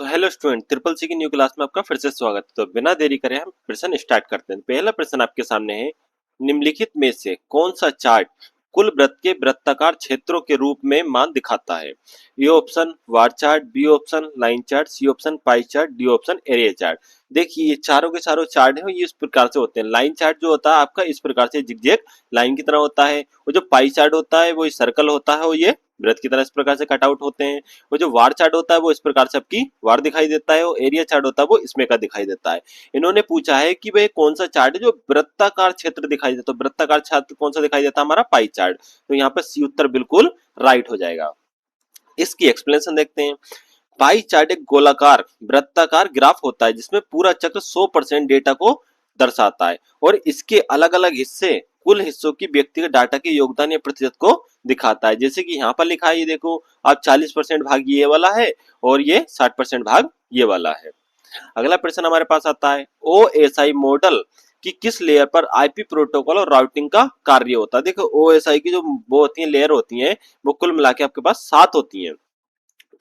तो hello student, triple C की new class में आपका फिर से स्वागत है। तो बिना देरी करे हम प्रश्न स्टार्ट करते हैं। पहला प्रश्न आपके सामने है, निम्नलिखित में से कौन सा चार्ट कुल वृत्त के वृत्ताकार क्षेत्रों के रूप में मान दिखाता है? A option bar chart, B option line chart, C option pie chart, D option area chart. देखिए ये चारों के चारों चार्ट हैं, ये इस प्रकार से होते हैं। लाइन चार्ट जो होता है आपका इस प्रकार से जिगजैग लाइन की तरह होता है, और जो पाई चार्ट होता है वो सर्कल होता है, वो ये वृत्त की तरह इस प्रकार से कट आउट होते हैं। वो जो वार चार्ट होता है वो इस प्रकार से आपकी वार दिखाई देता है, और एरिया चार्ट होता है वो इसमें का दिखाई देता है। इन्होंने पूछा है कि भाई कौन सा चार्ट है जो वृत्ताकार क्षेत्र दिखाई देता है। तो वृत्ताकार क्षेत्र कौन सा दिखाई देता है? हमारा पाई चार्ट। तो यहाँ पर सी उत्तर बिल्कुल राइट हो जाएगा। इसकी एक्सप्लेनेशन देखते हैं। पाई चार्ट एक गोलाकार वृत्ताकार ग्राफ होता है जिसमें पूरा चक्र 100% डेटा को दर्शाता है, और इसके अलग अलग हिस्से कुल हिस्सों की व्यक्तिगत डाटा के योगदान या प्रतिशत को दिखाता है। जैसे कि यहाँ पर लिखा है, ये देखो आप 40% भाग ये वाला है और ये 60% भाग ये वाला है। अगला प्रश्न हमारे पास आता है, ओएसआई मॉडल की किस लेयर पर आईपी प्रोटोकॉल और राउटिंग का कार्य होता है? देखो ओएसआई की जो वो होती है लेयर होती है, वो कुल मिला के आपके पास 7 होती है।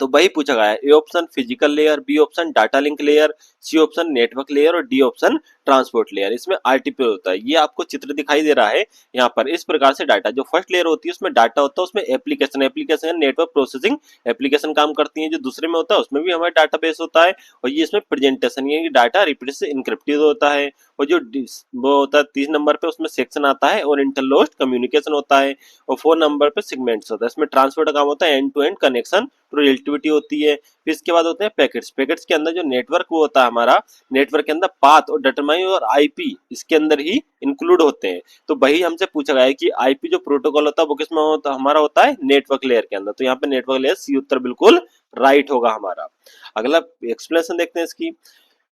तो वही पूछा गया है, A option physical layer, B option data link layer, C option network layer और डी ऑप्शन ट्रांसपोर्ट लेयर। इसमें आरटीपी होता है। ये आपको चित्र दिखाई दे रहा है यहाँ पर। इस प्रकार से डाटा जो फर्स्ट लेयर होती है उसमें डाटा होता है, उसमें एप्लीकेशन नेटवर्क प्रोसेसिंग एप्लीकेशन काम करती है। जो दूसरे में होता है उसमें भी हमारा डाटाबेस होता है, और ये इसमें प्रेजेंटेशन यानी डाटा रिपीट से इनक्रिप्टेड होता है। और जो वो होता है 30 नंबर पे उसमें सेक्शन आता है और इंटरलोस्ट कम्युनिकेशन होता है, और 4 नंबर पे सेगमेंट्स होता है। इसमें ट्रांसपोर्ट का काम होता है, end to end connection relativity होती है। फिर इसके बाद होते हैं पैकेट्स। पैकेट्स के अंदर जो नेटवर्क वो होता है हमारा, नेटवर्क के अंदर पाथ और डिटरमाइन और आईपी इसके अंदर ही इंक्लूड होते हैं। तो वही हमसे पूछा गया है कि आईपी जो प्रोटोकॉल होता है वो किसमें होता है? हमारा होता है नेटवर्क लेयर के अंदर। तो यहाँ पे नेटवर्क लेयर सी उत्तर बिल्कुल राइट होगा हमारा। अगला एक्सप्लेनेशन देखते हैं इसकी।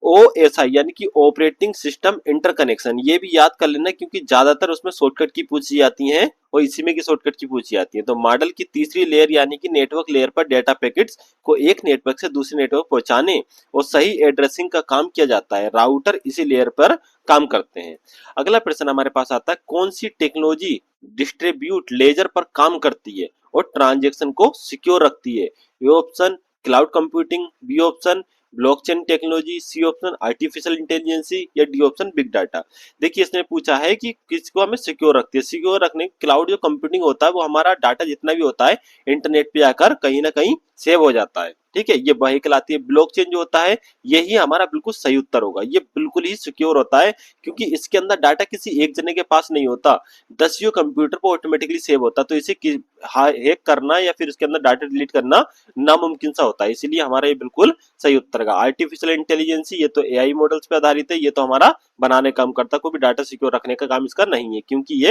ओएसआई यानी कि ऑपरेटिंग सिस्टम इंटरकनेक्शन, ये भी याद कर लेना क्योंकि ज्यादातर उसमें शॉर्टकट की पूछी जाती हैं और इसी में की शॉर्टकट की पूछी जाती है। तो मॉडल की तीसरी लेयर यानी कि नेटवर्क लेयर पर डेटा पैकेट्स को एक नेटवर्क से दूसरे नेटवर्क पहुंचाने और सही एड्रेसिंग का काम किया जाता है। राउटर इसी लेयर पर काम करते हैं। अगला प्रश्न हमारे पास आता है, कौन सी टेक्नोलॉजी डिस्ट्रीब्यूट लेजर पर काम करती है और ट्रांजेक्शन को सिक्योर रखती है? ये option cloud computing, B option blockchain technology, C option artificial intelligence या डी ऑप्शन बिग डाटा। देखिए इसने पूछा है कि किसको हमें सिक्योर रखती है। सिक्योर रखने क्लाउड जो कंप्यूटिंग होता है वो हमारा डाटा जितना भी होता है इंटरनेट पे जाकर कहीं ना कहीं सेव हो जाता है। ठीक है, ये वही कहलाती है। ब्लॉकचेन जो होता है यही हमारा बिल्कुल सही उत्तर होगा। ये बिल्कुल ही सिक्योर होता है क्योंकि इसके अंदर डाटा किसी एक जने के पास नहीं होता, दसियों कंप्यूटर पर ऑटोमेटिकली सेव होता। तो इसे हैक करना या फिर इसके अंदर डाटा डिलीट करना नामुमकिन सा होता है। इसीलिए हमारा ये बिल्कुल सही उत्तर का आर्टिफिशियल इंटेलिजेंस, ये तो एआई मॉडल्स पे आधारित है। ये तो हमारा बनाने काम करता, कोई भी डाटा सिक्योर रखने का काम इसका नहीं है, क्योंकि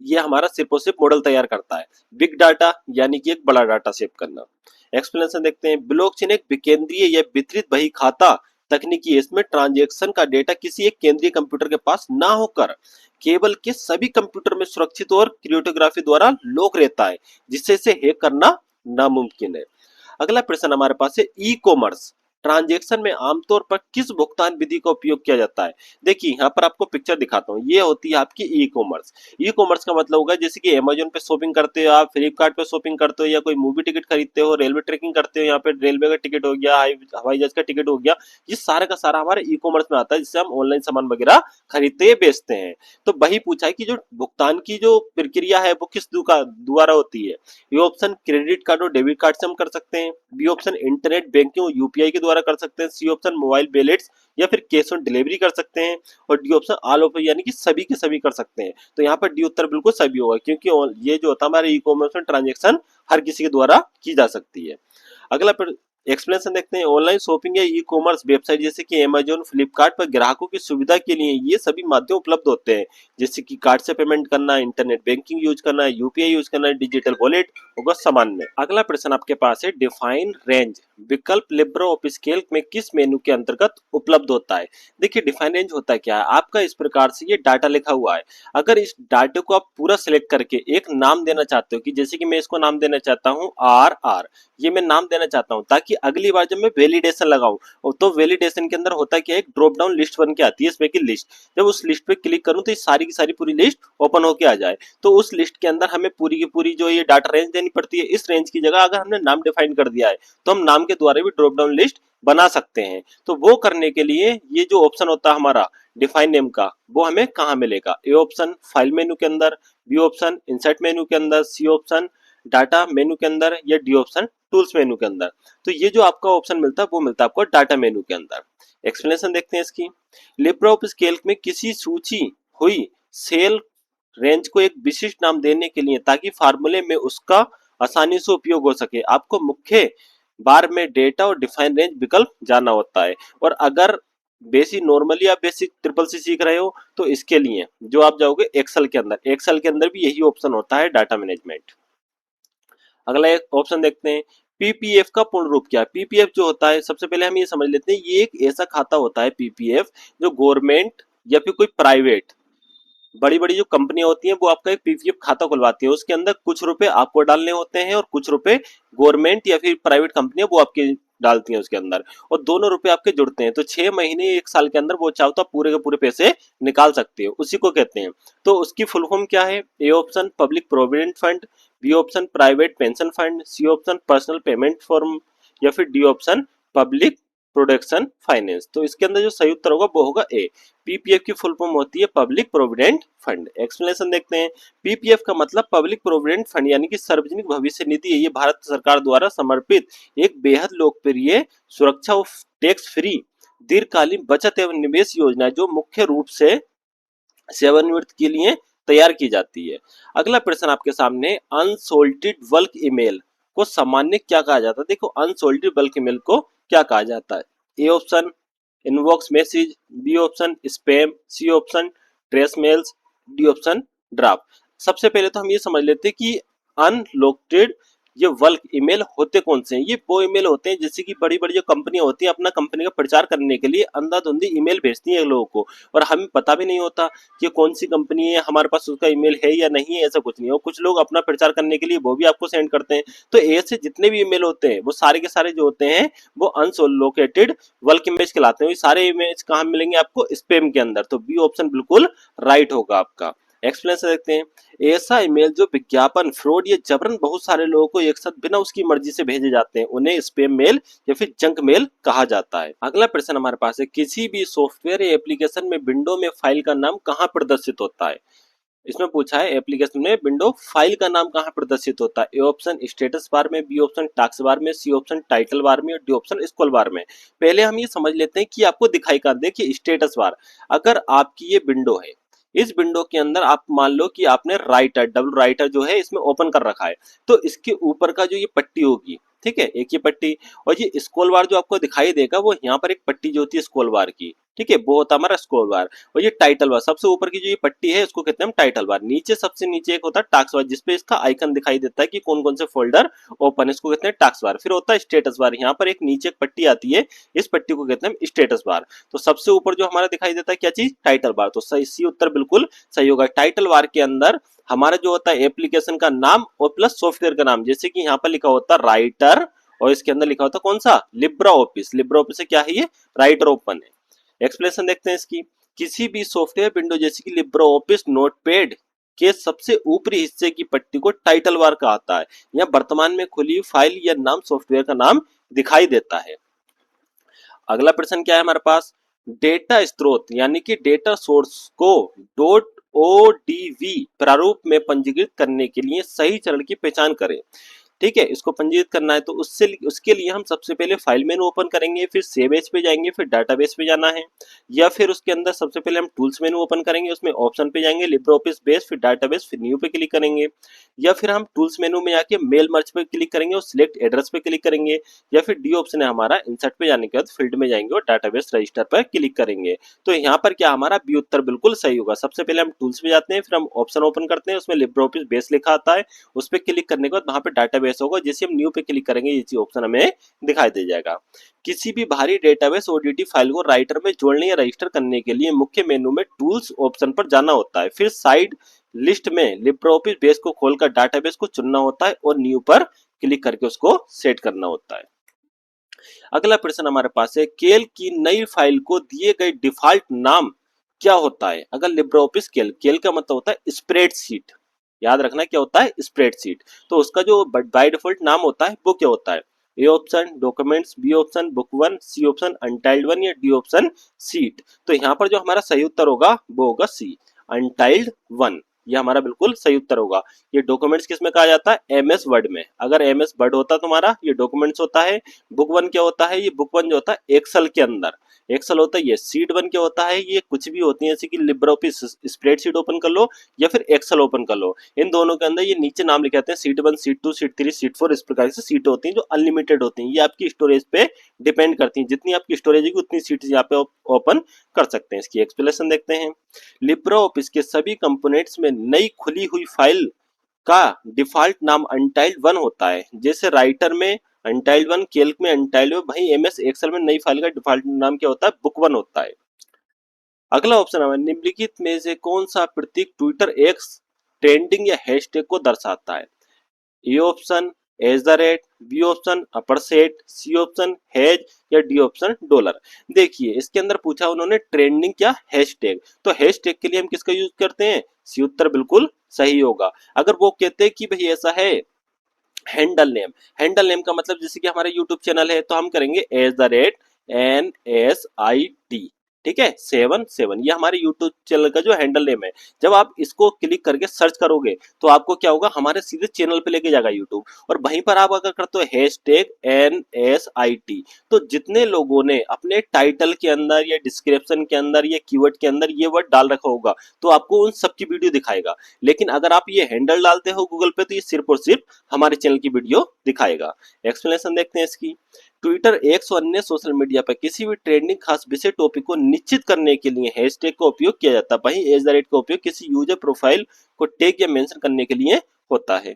ये हमारा सिर्फ और सिर्फ मॉडल तैयार करता है। बिग डाटा यानी कि एक बड़ा डाटा सेव करना। एक्सप्लेनेशन देखते हैं। ब्लॉकचेन एक विकेंद्रीय या वितरित बही खाता तकनीकी है। इसमें ट्रांजेक्शन का डेटा किसी एक केंद्रीय कंप्यूटर के पास ना होकर केवल के सभी कंप्यूटर में सुरक्षित और क्रिप्टोग्राफी द्वारा लॉक रहता है, जिससे इसे हैक करना नामुमकिन है। अगला प्रश्न हमारे पास है, ई कॉमर्स ट्रांजेक्शन में आमतौर पर किस भुगतान विधि का उपयोग किया जाता है? देखिए यहाँ पर आपको पिक्चर दिखाता हूँ। ये होती है आपकी ई कॉमर्स। ई कॉमर्स का मतलब होगा जैसे कि अमेजोन पे शॉपिंग करते हो आप, फ्लिपकार्ट पे शॉपिंग करते हो, या कोई मूवी टिकट खरीदते हो, रेलवे ट्रैकिंग करते हो, यहाँ पे रेलवे का टिकट हो गया, हवाई जहाज का टिकट हो गया। ये सारा का सारा हमारे ई कॉमर्स में आता है, जिससे हम ऑनलाइन सामान वगैरह खरीदते बेचते हैं। तो वही पूछा है कि जो भुगतान की जो प्रक्रिया है वो किस द्वारा होती है? ये ऑप्शन क्रेडिट कार्ड और डेबिट कार्ड से हम कर सकते हैं, बी ऑप्शन इंटरनेट बैंकिंग और यूपीआई के द्वारा कर सकते हैं, सी ऑप्शन मोबाइल वॉलेट्स या फिर कैश ऑन डिलीवरी कर सकते हैं, और डी ऑप्शन ऑल ऑफ यानी कि सभी के सभी कर सकते हैं। तो यहाँ पर डी उत्तर बिल्कुल सभी होगा, क्योंकि ये जो होता है हमारे ई कॉमर्स में ट्रांजेक्शन हर किसी के द्वारा की जा सकती है। अगला एक्सप्लेनेशन देखते हैं। ऑनलाइन शॉपिंग या ई कॉमर्स वेबसाइट जैसे कि अमेजोन, फ्लिपकार्ट पर ग्राहकों की सुविधा के लिए ये सभी माध्यम उपलब्ध होते हैं, जैसे कि कार्ड से पेमेंट करना, इंटरनेट बैंकिंग यूज करना, यूपीआई यूज करना, डिजिटल वॉलेट होगा सामान में। अगला प्रश्न आपके पास है, डिफाइन रेंज विकल्प लिब्रे ऑफिस कैल्क में किस मेनू के अंतर्गत उपलब्ध होता है? देखिए डिफाइन रेंज होता है क्या है आपका, इस प्रकार से ये डाटा लिखा हुआ है। अगर इस डाटे को आप पूरा सिलेक्ट करके एक नाम देना चाहते हो, कि जैसे कि मैं इसको नाम देना चाहता हूँ आर आर, ये मैं नाम देना चाहता हूँ ताकि ताकि अगली बार जब मैं वैलिडेशन लगाऊं तो वैलिडेशन के अंदर होता क्या है, एक ड्रॉप डाउन लिस्ट बन के आती है इसमें की लिस्ट, जब उस लिस्ट पे क्लिक करूं तो ये सारी की सारी पूरी लिस्ट ओपन होके आ जाए। तो उस लिस्ट के अंदर हमें पूरी की पूरी जो ये डाटा रेंज देनी पड़ती है, इस रेंज की जगह अगर हमने नाम डिफाइन कर दिया है तो हम नाम के द्वारा भी ड्रॉप डाउन लिस्ट बना सकते हैं। तो वो करने के लिए ये जो ऑप्शन होता है हमारा डिफाइन नेम का, वो हमें कहाँ मिलेगा, ए ऑप्शन फाइल मेनू के अंदर, बी ऑप्शन इंसर्ट मेनू के अंदर, सी ऑप्शन डाटा मेनू के अंदर, या डी ऑप्शन टूल्स मेनू के अंदर। तो ये जो आपका ऑप्शन मिलता है वो मिलता है आपको डाटा मेनू के अंदर। एक्सप्लेनेशन देखते हैं इसकी। लिब्रे ऑफिस कैल्क में किसी सूची हुई सेल रेंज को एक विशिष्ट नाम देने के लिए ताकि फार्मूले में उसका आसानी से उपयोग हो सके, आपको मुख्य बार में डेटा और डिफाइन रेंज विकल्प जाना होता है। और अगर बेसिक नॉर्मली आप बेसिक ट्रिपल सी सीख रहे हो तो इसके लिए जो आप जाओगे एक्सेल के अंदर, एक्सेल के अंदर भी यही ऑप्शन होता है, डाटा मैनेजमेंट। अगला एक ऑप्शन देखते हैं, पीपीएफ का पूर्ण रूप क्या है। पीपीएफ जो होता है, सबसे पहले हम ये समझ लेते हैं, ये एक ऐसा खाता होता है पीपीएफ जो गवर्नमेंट या फिर कोई प्राइवेट बड़ी बड़ी जो कंपनियां होती हैं वो आपका एक पीपीएफ खाता खुलवाती है। उसके अंदर कुछ रुपए आपको डालने होते हैं और कुछ रुपए गवर्नमेंट या फिर प्राइवेट कंपनियां वो आपके डालती हैं उसके अंदर, और दोनों रुपए आपके जुड़ते हैं। तो 6 महीने 1 साल के अंदर वो चाहो तो पूरे के पूरे पैसे निकाल सकते हो, उसी को कहते हैं। तो उसकी फुल फॉर्म क्या है, A option public provident fund, B option private pension fund, C option personal payment form, या फिर D option public production finance. तो इसके अंदर जो सही उत्तर होगा वो होगा ए। पीपीएफ की फुल फॉर्म होती है पब्लिक प्रोविडेंट फंड। एक्सप्लेनेशन देखते हैं, पीपीएफ का मतलब पब्लिक प्रोविडेंट फंड यानी कि सार्वजनिक भविष्य निधि है। ये भारत सरकार द्वारा समर्पित एक बेहद लोकप्रिय सुरक्षा और टैक्स फ्री दीर्घकालीन बचत एवं निवेश योजना है जो मुख्य रूप से सेवानिवृत्त के लिए तैयार की जाती है। अगला प्रश्न आपके सामने, अनसोल्टेड बल्क ईमेल को सामान्य क्या कहा जाता है। देखो अनसोल्टेड बल्क ईमेल को क्या कहा जाता है, A option inbox message, B option spam, C option trash mails, D option draft. सबसे पहले तो हम ये समझ लेते हैं कि अनलोकेटेड ये बल्क ईमेल होते कौन से हैं। ये वो ईमेल होते हैं जैसे कि बड़ी बड़ी जो कंपनियां होती हैं अपना कंपनी का प्रचार करने के लिए अंधाधुंधी ईमेल भेजती हैं लोगों को, और हमें पता भी नहीं होता कि कौन सी कंपनी है, हमारे पास उसका ईमेल है या नहीं है, ऐसा कुछ नहीं है। और कुछ लोग अपना प्रचार करने के लिए वो भी आपको सेंड करते हैं। तो ऐसे जितने भी ईमेल होते हैं वो सारे के सारे जो होते हैं वो अनलोकेटेड बल्क इमेज कहलाते हैं। ये सारे इमेज कहाँ मिलेंगे आपको, स्पैम के अंदर। तो बी ऑप्शन बिल्कुल राइट होगा आपका। एक्सप्लेनेशन देखते हैं, ऐसा ईमेल जो विज्ञापन फ्रॉड या जबरन बहुत सारे लोगों को एक साथ बिना उसकी मर्जी से भेजे जाते हैं उन्हें स्पैम मेल या फिर जंक मेल कहा जाता है। अगला प्रश्न हमारे पास है, किसी भी सॉफ्टवेयर या एप्लीकेशन में विंडो में फाइल का नाम कहाँ प्रदर्शित होता है। इसमें पूछा है एप्लीकेशन में विंडो फाइल का नाम कहाँ प्रदर्शित होता है, ए ऑप्शन स्टेटस बार में, बी ऑप्शन टास्क बार में, सी ऑप्शन टाइटल बार में, और डी ऑप्शन स्क्रॉल बार में। पहले हम ये समझ लेते हैं कि आपको दिखाई कहाँ, देखिए स्टेटस बार। अगर आपकी ये विंडो है, इस विंडो के अंदर आप मान लो कि आपने राइटर डबल राइटर जो है इसमें ओपन कर रखा है, तो इसके ऊपर का जो ये पट्टी होगी, ठीक है, एक ये पट्टी, और ये स्क्रॉल बार जो आपको दिखाई देगा वो यहाँ पर एक पट्टी जो होती है स्क्रॉल बार की, ठीक है, वो होता है हमारा स्क्रॉल बार। और ये टाइटल बार, सबसे ऊपर की जो ये पट्टी है इसको कहते हैं हम टाइटल बार। नीचे सबसे नीचे एक होता है टास्क बार जिसपे इसका आइकन दिखाई देता है कि कौन कौन से फोल्डर ओपन है, इसको कहते हैं टास्क बार। फिर होता है स्टेटस बार, यहाँ पर एक नीचे एक पट्टी आती है, इस पट्टी को कहते हैं स्टेटस बार। तो सबसे ऊपर जो हमारा दिखाई देता है क्या चीज, टाइटल बार। तो सही सी उत्तर बिल्कुल सही होगा। टाइटल बार के अंदर हमारा जो होता है एप्लीकेशन का नाम और प्लस सॉफ्टवेयर का नाम, जैसे कि यहाँ पर लिखा होता है राइटर और इसके अंदर लिखा होता है कौन सा, लिब्रा ऑफिस। लिब्रा ऑफिस से क्या है, ये राइटर ओपन है। एक्सप्लेनेशन देखते हैं इसकी, किसी भी सॉफ्टवेयर विंडो जैसे कि लिब्रा ऑफिस नोटपैड के सबसे ऊपरी हिस्से की पट्टी को टाइटल बार कहता है। यह वर्तमान में खुली फाइल या नाम सॉफ्टवेयर का नाम दिखाई देता है। अगला प्रश्न क्या है हमारे पास, डेटा स्रोत यानी कि data source co dot ODV प्रारूप में पंजीकृत करने के लिए सही चरण की पहचान करें। ठीक है, इसको पंजीकृत करना है तो उसके लिए हम सबसे पहले फाइल मेनू ओपन करेंगे, फिर सेव एज पे जाएंगे, फिर डाटाबेस पे जाना है, या फिर उसके अंदर सबसे पहले हम टूल्स मेनू ओपन करेंगे, उसमें ऑप्शन पे जाएंगे लिब्रे ऑफिस बेस, फिर डाटाबेस, फिर न्यू पे क्लिक करेंगे, या फिर हम टूल्स मेनू में जाके मेल मर्ज पे क्लिक करेंगे और सिलेक्ट एड्रेस पे क्लिक करेंगे, या फिर डी ऑप्शन है हमारा इंसर्ट पे जाने के बाद फील्ड में जाएंगे और डाटाबेस रजिस्टर पर क्लिक करेंगे। तो यहाँ पर क्या हमारा बी उत्तर बिल्कुल सही होगा। सबसे पहले हम टूल्स पे जाते हैं, फिर हम ऑप्शन ओपन करते हैं, उसमें लिब्रे ऑफिस बेस लिखा आता है, उस पर क्लिक करने के बाद वहां पे डाटाबेस होगा, जैसे हम न्यू पे क्लिक करेंगे ये ऑप्शन हमें दिखाई दे जाएगा। किसी भी बाहरी डेटाबेस ओडीटी फाइल को राइटर में जोड़ने या रजिस्टर करने के लिए मुख्य मेनू में टूल्स ऑप्शन पर जाना होता है, फिर साइड लिस्ट में लिब्रे ऑफिस बेस को खोलकर डाटाबेस को चुनना होता है और न्यू पर क्लिक करके उसको सेट करना होता है। अगला प्रश्न हमारे पास है, कैल्क की नई फाइल को दिए गए डिफॉल्ट नाम क्या होता है? अगर लिब्रे ऑफिस कैल्क, कैल्क का मतलब होता है स्प्रेडशीट, याद रखना क्या होता है, स्प्रेडशीट। तो उसका जो बाय डिफॉल्ट नाम होता है वो क्या होता है? A option documents, B option book one, C option untitled one या डी ऑप्शन सीट। तो यहाँ पर जो हमारा सही उत्तर होगा वो होगा सी, अनटाइल्ड वन। ये हमारा बिल्कुल सही उत्तर होगा। ये डॉक्यूमेंट्स किस में कहा जाता है? एम एस वर्ड में। अगर एम एस वर्ड होता तुम्हारा, ये डॉक्यूमेंट्स होता है। बुक वन क्या होता है? ये बुक वन जो होता है एक्सेल के अंदर, एक्सेल होता है। ये सीट वन क्या होता है? ये कुछ भी होती है, जैसे कि लिब्रे ऑफिस स्प्रेडशीट ओपन कर लो या फिर एक्सेल ओपन कर लो, इन दोनों के अंदर ये नीचे नाम लिखे आते हैं, seat one, seat two, seat three, seat four. इस प्रकार से सीट होती हैं जो अनलिमिटेड होती हैं। ये आपकी स्टोरेज पे डिपेंड करती हैं, जितनी आपकी स्टोरेज होगी उतनी सीट यहाँ पे ओपन कर सकते हैं। इसकी एक्सप्लेनेशन देखते हैं। लिब्रे ऑफिस के सभी कंपोनेंट्स में नई खुली हुई फाइल का डिफॉल्ट नाम अनटाइल्ड वन होता है। जैसे राइटर में अनटाइल्ड वन, कैल्क में अनटाइल्ड वन, वहीं एमएस एक्सेल में नई फाइल का डिफॉल्ट नाम क्या होता है? बुक वन होता है। अगला ऑप्शन है, निम्नलिखित में से कौन सा प्रतीक ट्विटर एक्स ट्रेंडिंग या हैशटैग को दर्शाता है? A option at the rate, B option upper set, C option hash या डी ऑप्शन डॉलर। देखिए इसके अंदर पूछा उन्होंने ट्रेंडिंग क्या हैशटैग, तो हैशटैग के लिए हम किसका यूज करते हैं? सी उत्तर बिल्कुल सही होगा। अगर वो कहते हैं कि भाई ऐसा है हैंडल नेम, हैंडल नेम का मतलब जैसे कि हमारा यूट्यूब चैनल है तो हम करेंगे एज द रेट NSIT, ठीक है, 77, ये हमारे यूट्यूब चैनल का जो हैंडल नेम है। जब आप इसको क्लिक करके सर्च करोगे तो आपको क्या होगा? हमारे सीधे चैनल पे लेके जाएगा यूट्यूब। और वहीं पर आप अगर करते हो हैशटैग NSIT, तो जितने लोगों ने अपने टाइटल के अंदर या डिस्क्रिप्शन के अंदर या कीवर्ड के अंदर ये वर्ड डाल रखा होगा तो आपको उन सबकी वीडियो दिखाएगा। लेकिन अगर आप ये हैंडल डालते हो गूगल पे तो ये सिर्फ और सिर्फ हमारे चैनल की वीडियो दिखाएगा। एक्सप्लेनेशन देखते हैं इसकी। ट्विटर एक्स और अन्य सोशल मीडिया पर किसी भी ट्रेंडिंग खास विषय टॉपिक को निश्चित करने के लिए हैशटैग का उपयोग किया जाता है। वहीं एज द रेट का उपयोग किसी यूजर प्रोफाइल को टैग या मेंशन करने के लिए होता है।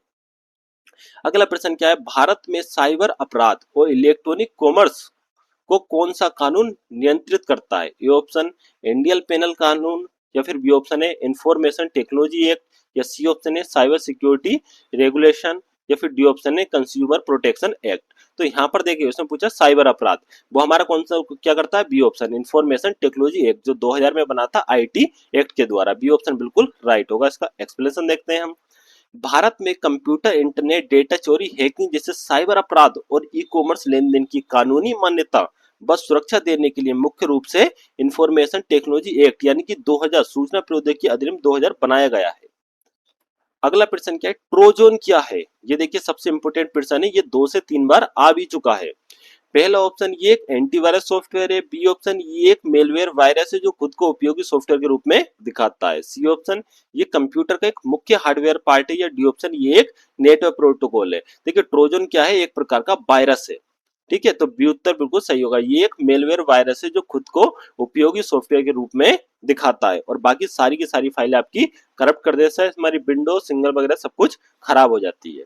अगला प्रश्न क्या है? भारत में साइबर अपराध और इलेक्ट्रॉनिक कॉमर्स को कौन सा कानून नियंत्रित करता है? ए ऑप्शन इंडियन पेनल कानून, या फिर बी ऑप्शन है इंफॉर्मेशन टेक्नोलॉजी एक्ट, या सी ऑप्शन है साइबर सिक्योरिटी रेगुलेशन, या फिर डी ऑप्शन है कंज्यूमर प्रोटेक्शन एक्ट। तो यहाँ पर देखिए उसने पूछा साइबर अपराध, वो हमारा कौन सा क्या करता है? B option information technology act जो 2000 में बना था आईटी एक्ट के द्वारा। बी ऑप्शन बिल्कुल राइट होगा। इसका एक्सप्लेनेशन देखते हैं हम। भारत में कंप्यूटर इंटरनेट डेटा चोरी, हैकिंग जैसे साइबर अपराध और ई कॉमर्स लेन देन की कानूनी मान्यता व सुरक्षा देने के लिए मुख्य रूप से इंफॉर्मेशन टेक्नोलॉजी एक्ट यानी कि 2000 सूचना प्रौद्योगिकी अधिनियम 2000 बनाया गया है। अगला प्रश्न क्या है? ट्रोजन क्या है? ये देखिए सबसे इंपोर्टेंट प्रश्न है, ये 2 से 3 बार आ भी चुका है। पहला ऑप्शन ये एक एंटीवायरस सॉफ्टवेयर है, बी ऑप्शन ये एक मेलवेयर वायरस है जो खुद को उपयोगी सॉफ्टवेयर के रूप में दिखाता है, सी ऑप्शन ये कंप्यूटर का एक मुख्य हार्डवेयर पार्ट है, या डी ऑप्शन ये एक नेटवर्क प्रोटोकॉल है। देखिए ट्रोजन क्या है? एक प्रकार का वायरस है, ठीक है, तो बी उत्तर बिल्कुल सही होगा। ये एक मेलवेयर वायरस है जो खुद को उपयोगी सॉफ्टवेयर के रूप में दिखाता है और बाकी सारी की सारी फाइलें आपकी करप्ट कर देता है, हमारी विंडो सिंगल वगैरह सब कुछ खराब हो जाती है।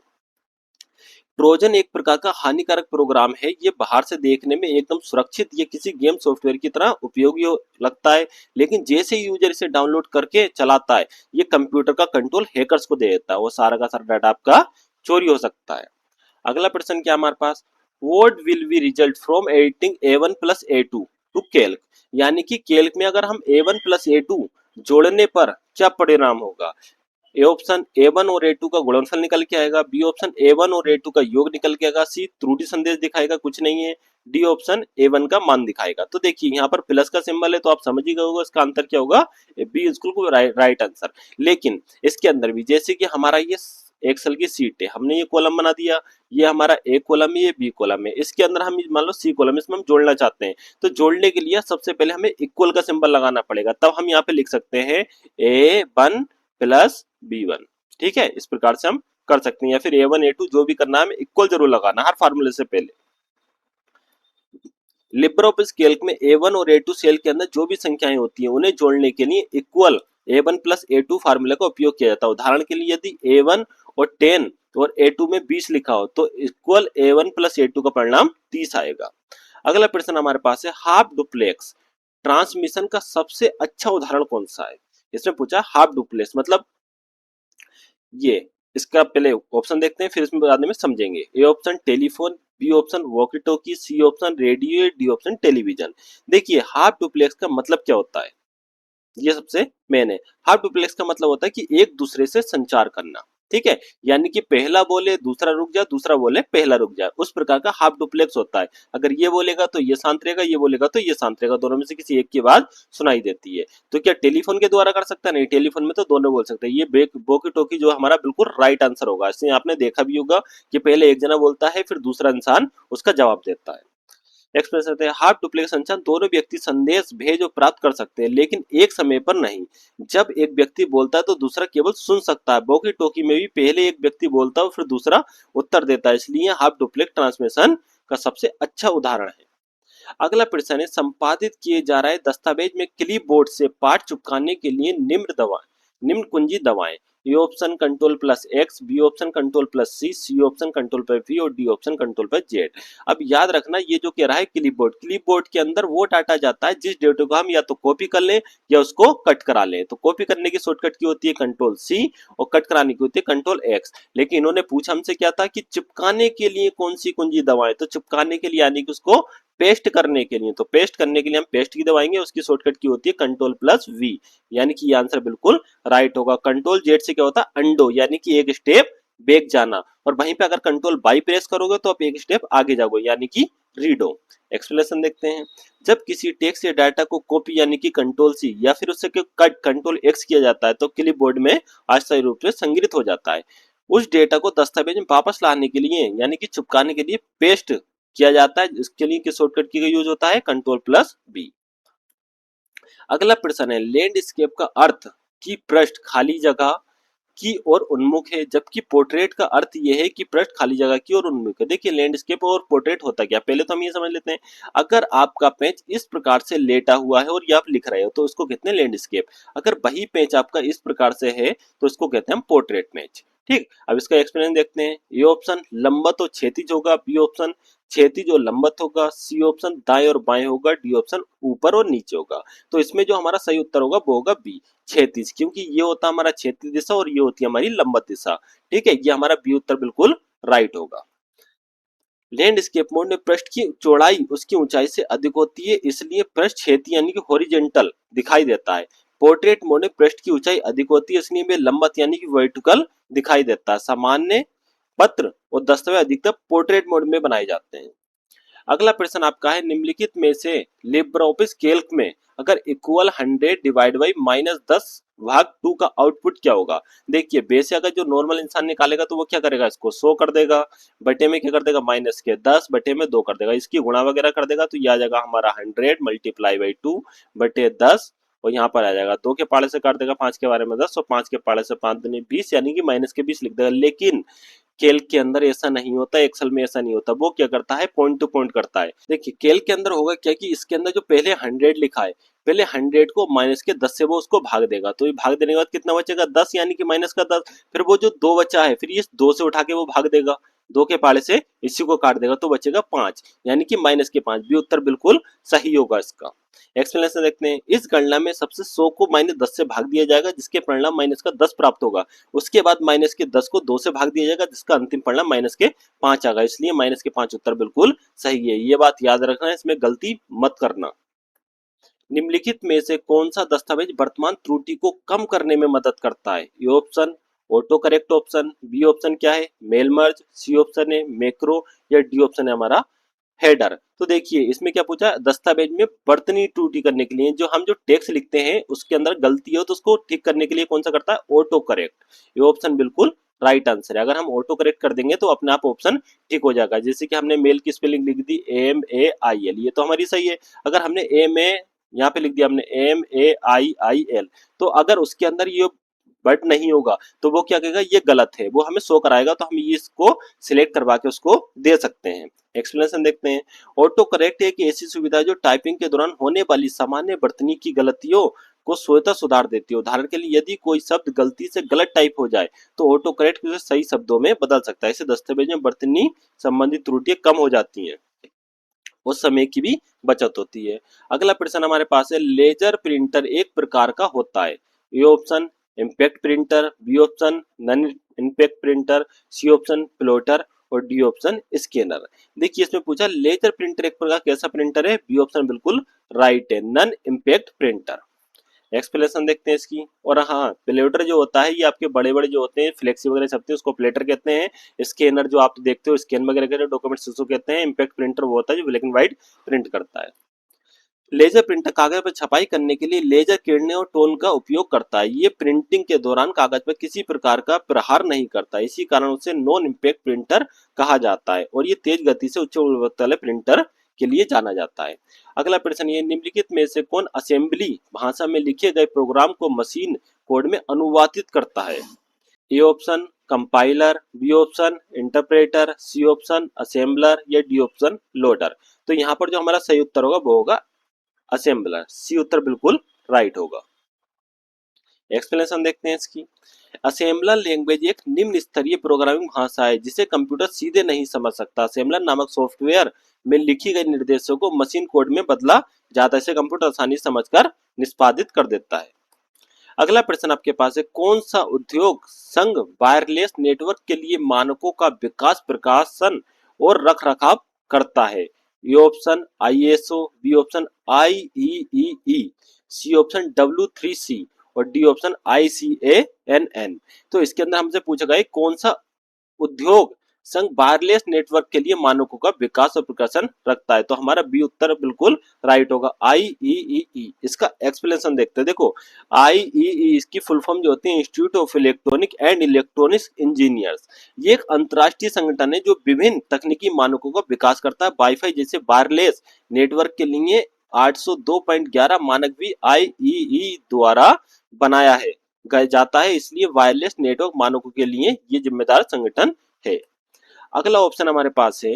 ट्रोजन एक प्रकार का हानिकारक प्रोग्राम है, ये बाहर से देखने में एकदम सुरक्षित या किसी गेम सॉफ्टवेयर की तरह उपयोगी लगता है, लेकिन जैसे यूजर इसे डाउनलोड करके चलाता है ये कंप्यूटर का कंट्रोल हैकर्स को दे देता है, वो सारा का सारा डाटा आपका चोरी हो सकता है। अगला प्रश्न क्या हमारे पास? What will be result from editing A1 plus A2 to calc, यानी कि कैल्क में अगर हम A1 प्लस A2 जोड़ने पर क्या परिणाम होगा? ए ऑप्शन A1 और A2 का गुणनफल निकल के आएगा, बी ऑप्शन A1 और A2 का योग निकल के आएगा, सी त्रुटि संदेश दिखाएगा कुछ नहीं है, डी ऑप्शन A1 का मान दिखाएगा। तो देखिए यहाँ पर प्लस का सिंबल है तो आप समझ ही गए होगा इसका आंसर क्या होगा, बी बिल्कुल राइट आंसर। लेकिन इसके अंदर भी जैसे कि हमारा ये एक्सेल की सीट है, हमने ये कॉलम बना दिया, ये हमारा ए कॉलम है, ये बी कॉलम है, इसके अंदर हम मान लो सी कॉलम, इसमें हम जोड़ना चाहते हैं तो जोड़ने के लिए सबसे पहले हमें इक्वल का सिंबल लगाना पड़ेगा, तब हम यहाँ पे लिख सकते हैं A1 प्लस B1, ठीक है, इस प्रकार से हम कर सकते हैं, या फिर A1 A2 जो भी करना है हमें इक्वल जरूर लगाना हर फार्मूले से पहले। लिब्रे ऑफिस कैल्क में A1 और A2 सेल के अंदर जो भी संख्याएं होती हैं उन्हें जोड़ने के लिए equal A1 plus A2 formula का उपयोग किया जाता है। उदाहरण के लिए यदि A1 और 10 और A2 में 20 लिखा हो तो इक्वल A1 प्लस A2 का परिणाम 30 आएगा। अगला प्रश्न हमारे पास है, हाफ डुप्लेक्स ट्रांसमिशन का सबसे अच्छा उदाहरण कौन सा है? इसमें पूछा हाफ डुप्लेक्स मतलब ये, इसका पहले ऑप्शन देखते हैं फिर इसमें बाद में समझेंगे। A option telephone, B option walkie talkie, C option radio, D option television. देखिए हाफ डुप्लेक्स का मतलब क्या होता है, ये सबसे मेन है। हाफ डुप्लेक्स का मतलब होता है कि एक दूसरे से संचार करना, ठीक है, यानी कि पहला बोले दूसरा रुक जाए, दूसरा बोले पहला रुक जाए, उस प्रकार का हाफ डुप्लेक्स होता है। अगर ये बोलेगा तो ये शांत रहेगा, ये बोलेगा तो ये शांत रहेगा, दोनों में से किसी एक की आवाज सुनाई देती है। तो क्या टेलीफोन के द्वारा कर सकता है? नहीं, टेलीफोन में तो दोनों बोल सकते हैं। ये बेक वॉकी टॉकी जो हमारा बिल्कुल राइट आंसर होगा। इसमें आपने देखा भी होगा कि पहले एक जना बोलता है, फिर दूसरा इंसान उसका जवाब देता है। नेक्स्ट प्रश्न है, हाफ डुप्लेक्स संचार दोनों व्यक्ति संदेश भेज और प्राप्त कर सकते हैं, लेकिन एक समय पर नहीं। जब एक व्यक्ति बोलता है तो दूसरा केवल सुन सकता है। वॉकी टॉकी में भी पहले एक व्यक्ति बोलता है फिर दूसरा उत्तर देता है, इसलिए हाफ डुप्लेक्स ट्रांसमिशन का सबसे अच्छा उदाहरण है। अगला प्रश्न है, संपादित किए जा रहे दस्तावेज में क्लिपबोर्ड से पाठ चिपकाने के लिए निम्न कुंजी दबाएं। A option control plus X, B option control plus C, C option control पर वी और डी ऑप्शन कंट्रोल पर जेड। अब याद रखना ये जो कह रहा है क्लिपबोर्ड के अंदर वो डाटा जाता है जिस डेटा को हम या तो कॉपी कर लें या उसको कट करा लें। तो कॉपी करने की शॉर्टकट की होती है कंट्रोल सी और कट कराने की होती है कंट्रोल एक्स। लेकिन इन्होंने पूछा हमसे क्या था कि चिपकाने के लिए कौन सी कुंजी दबाएं, तो चिपकाने के लिए यानी कि उसको पेस्ट करने के लिए, तो पेस्ट करने के लिए हम पेस्ट की दबाएंगे, उसकी शॉर्टकट की होती है कंट्रोल प्लस वी, यानी कि ये आंसर बिल्कुल राइट होगा। कंट्रोल जेड से क्या होता है अंडो, यानी कि एक स्टेप बैक जाना, और वहीं पे अगर कंट्रोल बाई प्रेस करोगे तो आप एक स्टेप आगे जाओगे, यानी कि रीडो। एक्सप्लेनेशन देखते हैं, जब किसी टेक्स्ट या डाटा को कॉपी यानी कि कंट्रोल सी या फिर उससे कट कंट्रोल एक्स किया जाता है तो क्लिपबोर्ड में अस्थायी रूप से संग्रहित हो जाता है। उस डेटा को दस्तावेज में वापस लाने के लिए यानी कि चिपकाने के लिए पेस्ट किया जाता है, इसके लिए किस शॉर्टकट की यूज होता है कंट्रोल प्लस बी। अगला प्रश्न है, लैंडस्केप का अर्थ की पृष्ठ खाली जगह की ओर उन्मुख है, जबकि पोर्ट्रेट का अर्थ यह है कि पृष्ठ खाली जगह की ओर उन्मुख है। देखिए लैंडस्केप और पोर्ट्रेट होता क्या, पहले तो हम ये समझ लेते हैं। अगर आपका पेज इस प्रकार से लेटा हुआ है और ये आप लिख रहे हो तो उसको कहते हैं लैंडस्केप। अगर वही पेज आपका इस प्रकार से है तो इसको कहते हैं हम पोर्ट्रेट पेज। ठीक, अब इसका एक्सप्लेनेशन देखते हैं। ए ऑप्शन लंबवत और क्षैतिज होगा, बी ऑप्शन क्षैतिज और लंबवत होगा, सी ऑप्शन दाएं और बाएं होगा, डी ऑप्शन ऊपर और नीचे होगा। तो इसमें जो हमारा सही उत्तर होगा वो होगा बी क्षैतिज, क्योंकि ये होता है हमारा क्षैतिज दिशा और ये होती है हमारी लंबवत दिशा। ठीक है, ये हमारा बी उत्तर बिल्कुल राइट होगा। लैंडस्केप मोड में पृष्ठ की चौड़ाई उसकी ऊंचाई से अधिक होती है, इसलिए पृष्ठ क्षैतिज यानी कि हॉरिजॉन्टल दिखाई देता है। पोर्ट्रेट मोड में पृष्ठ की ऊंचाई अधिक होती है, इसलिए वे लंबवत यानी कि वर्टिकल दिखाई देता है। सामान्य पत्र और दस्तावेज अधिकतर पोर्ट्रेट मोड में बनाए जाते हैं। अगला प्रश्न आपका है, निम्नलिखित में से लिब्रे ऑफिस कैल्क में अगर इक्वल 100 डिवाइड बाई -10 भाग 2 का आउटपुट क्या होगा। देखिए बेस अगर जो नॉर्मल इंसान निकालेगा तो वो क्या करेगा, इसको 100 कर देगा, बटे में क्या कर देगा माइनस के 10 बटे में 2 कर देगा, इसकी गुणा वगैरह कर देगा तो ये आ जाएगा हमारा 100 मल्टीप्लाई बाई 2 बटे 10, और यहाँ पर आ जाएगा 2 के पाड़े से काट देगा 5 के बारे में 10 और 5 के पाड़े से 5 दूनी 20 यानी कि माइनस के 20 लिख देगा। लेकिन कैल्क के अंदर ऐसा नहीं होता, एक्सेल में ऐसा नहीं होता। वो क्या करता है पॉइंट टू पॉइंट करता है। देखिए कैल्क के अंदर होगा क्या कि इसके अंदर जो पहले 100 लिखा है, पहले 100 को माइनस के 10 से वो उसको भाग देगा, तो ये भाग देने के बाद कितना बचेगा 10 यानी कि माइनस का 10, फिर वो जो 2 बचा है फिर इस 2 से उठा के वो भाग देगा, 2 के पाड़े से इसी को काट देगा तो बचेगा 5 यानी कि माइनस के 5। भी उत्तर बिल्कुल सही होगा इसका। एक्सप्लेनेशन देखते हैं, इस गणना में सबसे 100 को -10 से भाग दिया जाएगा जिसके परिणाम माइनस का 10 प्राप्त होगा, उसके बाद माइनस के 10 को 2 से भाग दिया जाएगा जिसका अंतिम परिणाम माइनस के 5 आएगा, इसलिए माइनस के 5 उत्तर बिल्कुल सही है। ये बात याद रखना है, इसमें गलती मत करना। निम्नलिखित में से कौन सा दस्तावेज वर्तमान त्रुटि को कम करने में मदद करता है। A option auto correct option, B option क्या है मेल मर्ज, सी ऑप्शन है मैक्रो, या डी ऑप्शन है हमारा हेडर। तो देखिए इसमें क्या पूछा, दस्तावेज में वर्तनी त्रुटि करने के लिए जो हम टेक्स्ट लिखते हैं उसके अंदर गलती हो तो उसको ठीक करने के लिए कौन सा करता है ऑटो करेक्ट। ये ऑप्शन बिल्कुल राइट आंसर है। अगर हम ऑटो करेक्ट कर देंगे तो अपने आप ऑप्शन ठीक हो जाएगा। जैसे कि हमने मेल की स्पेलिंग लिख दी MAIL, ये तो हमारी सही है। अगर हमने MA यहाँ पे लिख दिया हमने MAIIL, तो अगर उसके अंदर ये बट नहीं होगा तो वो क्या कहेगा ये गलत है, वो हमें शो कराएगा, तो हम ये इसको सिलेक्ट करवा के उसको दे सकते हैं। एक्सप्लेनेशन देखते हैं, ऑटो करेक्ट एक ऐसी सुविधा है जो टाइपिंग के दौरान होने वाली सामान्य वर्तनी की गलतियों को स्वतः सुधार देती है। उदाहरण के लिए यदि कोई शब्द गलती से गलत टाइप हो जाए तो ऑटो करेक्ट उसे सही शब्दों में बदल सकता है। इसे दस्तावेज में वर्तनी संबंधित त्रुटियां कम हो जाती हैं और समय की भी बचत होती है। अगला प्रश्न हमारे पास है, लेजर प्रिंटर एक प्रकार का होता है। A option impact printer, B option non impact printer, C option plotter और डी ऑप्शन स्कैनर। देखिए इसमें पूछा लेजर प्रिंटर एक प्रकार कैसा प्रिंटर है, बी ऑप्शन बिल्कुल राइट है, नॉन इम्पैक्ट प्रिंटर। एक्सप्लेनेशन देखते हैं इसकी। और हाँ, प्लेटर जो होता है ये आपके बड़े बड़े जो होते हैं फ्लेक्सी वगैरह छपते हैं उसको प्लेटर कहते हैं। स्कैनर जो आप देखते हो स्कैन वगैरह के डॉक्यूमेंट्स उसको कहते हैं। इम्पैक्ट प्रिंटर वो होता है जो ब्लैक एंड व्हाइट प्रिंट करता है। लेजर प्रिंटर कागज पर छपाई करने के लिए लेजर किरणें और टोन का उपयोग करता है। ये प्रिंटिंग के दौरान कागज पर किसी प्रकार का प्रहार नहीं करता, इसी कारण उसे नॉन इम्पैक्ट प्रिंटर कहा जाता है। और ये तेज गति से उच्च गुणवत्ता वाले प्रिंटर के लिए जाना जाता है। अगला प्रश्न ये निम्नलिखित में से कौन असेंबली भाषा में लिखे गए प्रोग्राम को मशीन कोड में अनुवादित करता है। A option compiler, B option interpreter, C option assembler या डी ऑप्शन लोडर। तो यहाँ पर जो हमारा सही उत्तर होगा वो होगा असेंबलर, सी उत्तर बिल्कुल राइट होगा। एक्सप्लेनेशन देखते हैं इसकी। असेंबलर लैंग्वेज एक निम्न स्तरीय प्रोग्रामिंग भाषा है जिसे कंप्यूटर सीधे नहीं समझ सकता। असेंबलर नामक सॉफ्टवेयर में लिखी गई निर्देशों को मशीन कोड में बदला जाता है, इसे कंप्यूटर आसानी से समझकर निष्पादित कर देता है। अगला प्रश्न आपके पास है कौन सा उद्योग संघ वायरलेस नेटवर्क के लिए मानकों का विकास, प्रकाशन और रखरखाव करता है। A option ISO, B option IEEE, C option W3C और डी ऑप्शन ICANN। तो इसके अंदर हमसे पूछा गया कौन सा उद्योग संघ वायरलेस नेटवर्क के लिए मानकों का विकास और प्रकाशन रखता है। तो हमारा बी उत्तर बिल्कुल राइट होगा, IEEE। इसका एक्सप्लेनेशन देखते हैं। देखो IEEE इसकी फुल फॉर्म जो होती है institute of electronic and electronics engineers. ये एक अंतरराष्ट्रीय संगठन है जो विभिन्न तकनीकी मानकों का विकास करता है। वाईफाई जैसे वायरलेस नेटवर्क के लिए 802.11 मानक भी IEEE द्वारा बनाया है जाता है, इसलिए वायरलेस नेटवर्क मानकों के लिए ये जिम्मेदार संगठन है। अगला ऑप्शन हमारे पास है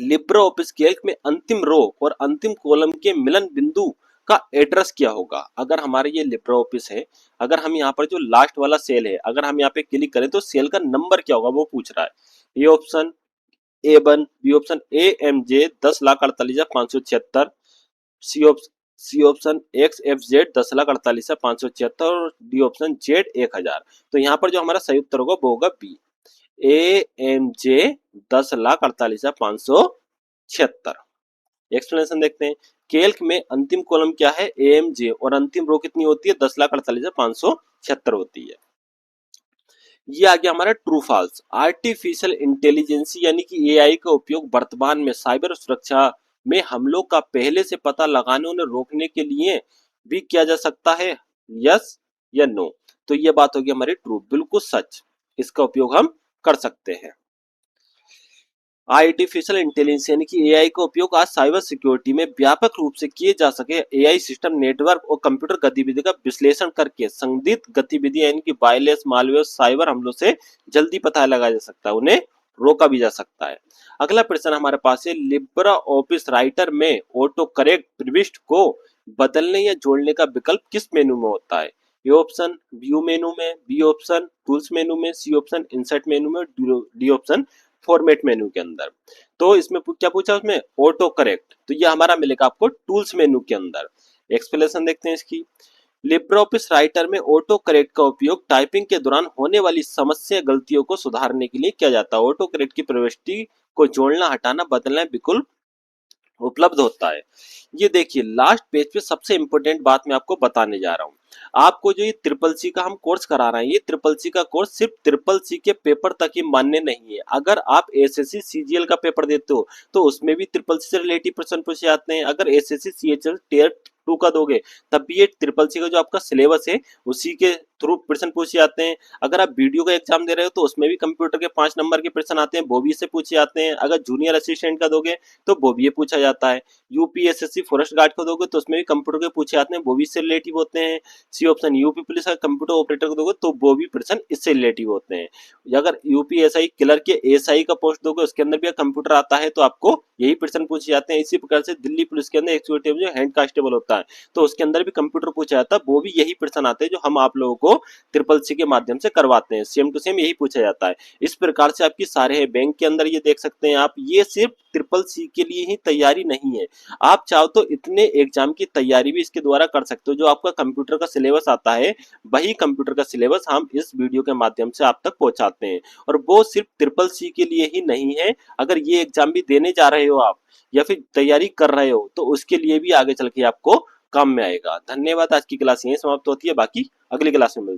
लिब्रे ऑफिस कैल्क में अंतिम रो और अंतिम कॉलम के मिलन बिंदु का एड्रेस क्या होगा। अगर हमारे ये लिब्रे ऑफिस है, अगर हम यहाँ पर जो लास्ट वाला सेल है अगर हम यहाँ पे क्लिक करें तो सेल का नंबर क्या होगा वो पूछ रहा है। ये option A1, B option AMJ 10,48,576, C option XFZ 10,48,576 और डी ऑप्शन Z 1000। तो यहाँ पर जो हमारा सही उत्तर होगा वो होगा बी AMJ 10,48,576। एक्सप्लेनेशन देखते हैं। कैल्क में अंतिम कॉलम क्या है AMJ और अंतिम रो कितनी होती है 10,48,576 होती है। ये आ गया हमारा ट्रू फॉल्स। आर्टिफिशियल इंटेलिजेंस यानी कि AI का उपयोग वर्तमान में साइबर सुरक्षा में हमलों का पहले से पता लगाने और रोकने के लिए भी किया जा सकता है, यस या नो। तो ये बात होगी हमारी ट्रू, बिल्कुल सच, इसका उपयोग हम कर सकते हैं। आर्टिफिशियल इंटेलिजेंस यानी कि AI का उपयोग आज साइबर सिक्योरिटी में व्यापक रूप से किए जा सके। AI सिस्टम नेटवर्क और कंप्यूटर गतिविधि का विश्लेषण करके संदिग्ध गतिविधि यानी कि वायरलेस, मालवेयर, साइबर हमलों से जल्दी पता लगाया जा सकता है, उन्हें रोका भी जा सकता है। अगला प्रश्न हमारे पास है लिब्रे ऑफिस राइटर में ऑटो करेक्ट प्रविष्टि को बदलने या जोड़ने का विकल्प किस मेनू में होता है। ए ऑप्शन व्यू मेनू में, बी ऑप्शन टूल्स मेनू में, सी ऑप्शन इंसर्ट मेनू में, डी ऑप्शन फॉर्मेट मेनू के अंदर। तो इसमें क्या पूछा उसमें ऑटो करेक्ट, तो ये हमारा मिलेगा आपको टूल्स मेनू के अंदर। एक्सप्लेनेशन देखते हैं इसकी। लिब्रे ऑफिस राइटर में ऑटो करेक्ट का उपयोग टाइपिंग के दौरान होने वाली समस्या गलतियों को सुधारने के लिए किया जाता है। ऑटो करेक्ट की प्रविष्टि को जोड़ना, हटाना, बदलना विकल्प उपलब्ध होता है। ये देखिए लास्ट पेज पे सबसे इंपॉर्टेंट बात मैं आपको बताने जा रहा हूँ। आपको जो ये ट्रिपल सी का हम कोर्स करा रहे हैं, ये ट्रिपल सी का कोर्स सिर्फ ट्रिपल सी के पेपर तक ही मान्य नहीं है। अगर आप एसएससी सीजीएल का पेपर देते हो तो उसमें भी ट्रिपल सी से रिलेटिव प्रश्न पूछे जाते हैं। अगर एसएससी सीएचएल टियर 2 का दोगे तब भी ये ट्रिपल सी का जो आपका सिलेबस है उसी के थ्रू प्रश्न पूछे जाते हैं। अगर आप वीडियो का एग्जाम दे रहे हो तो उसमें भी कंप्यूटर के 5 नंबर के प्रश्न आते हैं, वो भी इससे पूछे जाते हैं। अगर जूनियर असिस्टेंट का दोगे तो वो भी ये पूछा जाता है। यूपीएसएससी फॉरेस्ट गार्ड को दोगे तो उसमें भी कंप्यूटर के पूछे जाते हैं, वो भी इससे रिलेटिव होते हैं। सी ऑप्शन यूपी पुलिस का कंप्यूटर ऑपरेटर को दोगे तो वो भी प्रश्न इससे रिलेटिव होते हैं। अगर यूपीएसआई क्लर्क के एसआई का पोस्ट दोगे उसके अंदर भी कंप्यूटर आता है तो आपको यही प्रश्न पूछे जाते हैं। इसी प्रकार से दिल्ली पुलिस के अंदर एग्जीक्यूटिव जो हेड कांस्टेबल होता है, तो उसके अंदर भी कंप्यूटर पूछा जाता है, वो भी यही प्रश्न आते हैं जो हम आप लोगों को ट्रिपल सी के माध्यम से करवाते हैं, सेम टू सेम यही पूछा जाता है। इस प्रकार से आपकी सारे हैं। बैंक के अंदर ये देख सकते हैं आप, ये सिर्फ ट्रिपल सी के लिए ही तैयारी नहीं है, आप चाहो तो इतने एग्जाम की तैयारी भी इसके द्वारा कर सकते हो। जो आपका कंप्यूटर का सिलेबस आता है, वही कंप्यूटर का सिलेबस हम इस वीडियो के माध्यम से आप तक पहुंचाते हैं, और वो सिर्फ ट्रिपल सी के लिए ही नहीं है। अगर ये एग्जाम भी देने जा रहे हो आप, या फिर तैयारी कर रहे हो, तो उसके लिए भी आगे चल के आपको काम में आएगा। धन्यवाद। आज की क्लास यहीं समाप्त होती है, बाकी अगली क्लास में मिलते हैं।